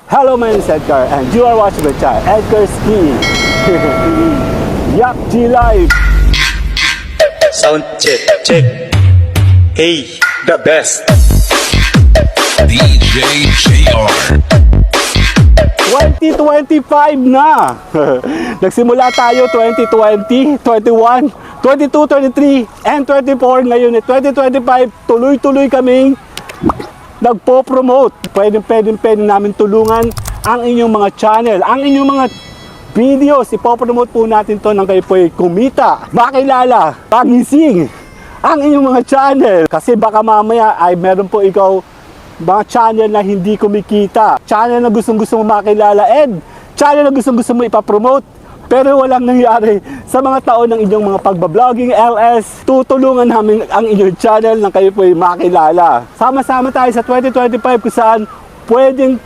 Hello, my name is Edgar and you are watching my channel, Edgar Ski. Yup, G Live. Sound check, check. Hey, the best. DJ JR. 2025 na. Nagsimula tayo 2020, 21, 22, 23, and 24. Ngayon 2025, tuloy-tuloy kaming nagpo-promote. Pwede namin tulungan ang inyong mga channel, ang inyong mga videos. Ipopromote po natin to nang kayo po'y kumita, makilala, pagising ang inyong mga channel. Kasi baka mamaya ay meron po ikaw mga channel na hindi kumikita, channel na gustong-gusto mo makilala, and channel na gustong-gusto mo ipapromote, pero walang nangyari sa mga taon ng inyong mga pagbabloging LS. Tutulungan namin ang inyong channel nang kayo po'y makilala. Sama-sama tayo sa 2025 kung saan pwedeng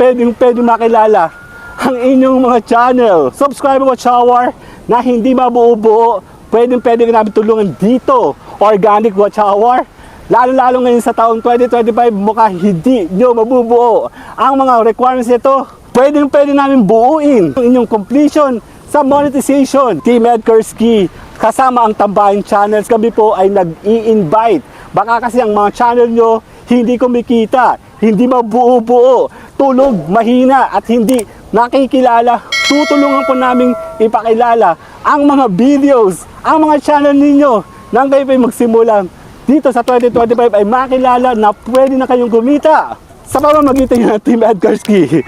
makilala ang inyong mga channel. Subscribe watch hour na hindi mabuo-buo, pwedeng namin tulungan dito. Organic watch hour, lalo-lalo ngayon sa taong 2025, mukha hindi nyo mabubuo ang mga requirements nito. Pwedeng namin buuin ang inyong completion sa monetization. Team Edgar Ski, kasama ang Tambayan Channels, kami po ay nag-i-invite. Baka kasi ang mga channel nyo hindi kumikita, hindi mabuo-buo, tulog, mahina, at hindi nakikilala. Tutulungan po namin ipakilala ang mga videos, ang mga channel ninyo nang kayo po'y magsimula dito sa 2025 ay makilala na pwede na kayong kumita sa pamamagitan ng Team Edgar Ski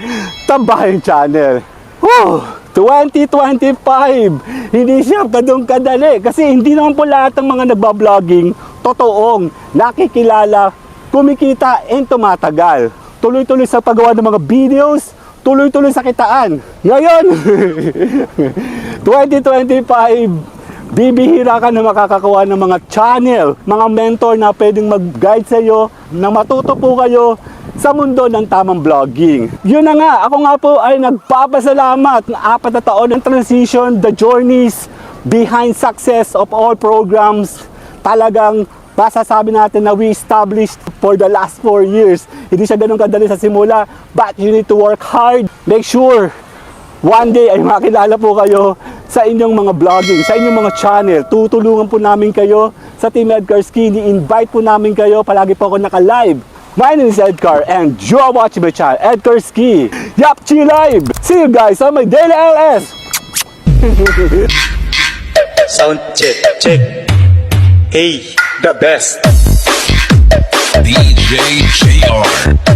Tambayan Channel. Woo! 2025, hindi siya kadali kasi hindi naman po lahat ng mga nagbabloging totoong nakikilala, kumikita, and tumatagal. Tuloy-tuloy sa paggawa ng mga videos, tuloy-tuloy sa kitaan. Ngayon, 2025, bibihira ka na makakakuha ng mga channel, mga mentor na pwedeng mag-guide sa iyo, na matuto po kayo sa mundo ng tamang vlogging. Yun na nga, ako nga po ay nagpapasalamat na 4 na taon ng transition, the journeys behind success of all programs. Talagang masasabi natin na we established for the last 4 years. Hindi siya ganun kadali sa simula, but you need to work hard. Make sure one day ay makilala po kayo sa inyong mga vlogging, sa inyong mga channel. Tutulungan po namin kayo sa Team Edgar Ski. Ni-invite po namin kayo. Palagi po ako naka-live. My name is Edgar and you are watching my channel, Edgar Ski. Yup, G Live. See you guys on my daily LS. Sound check, check. Hey, the best. DJ JR.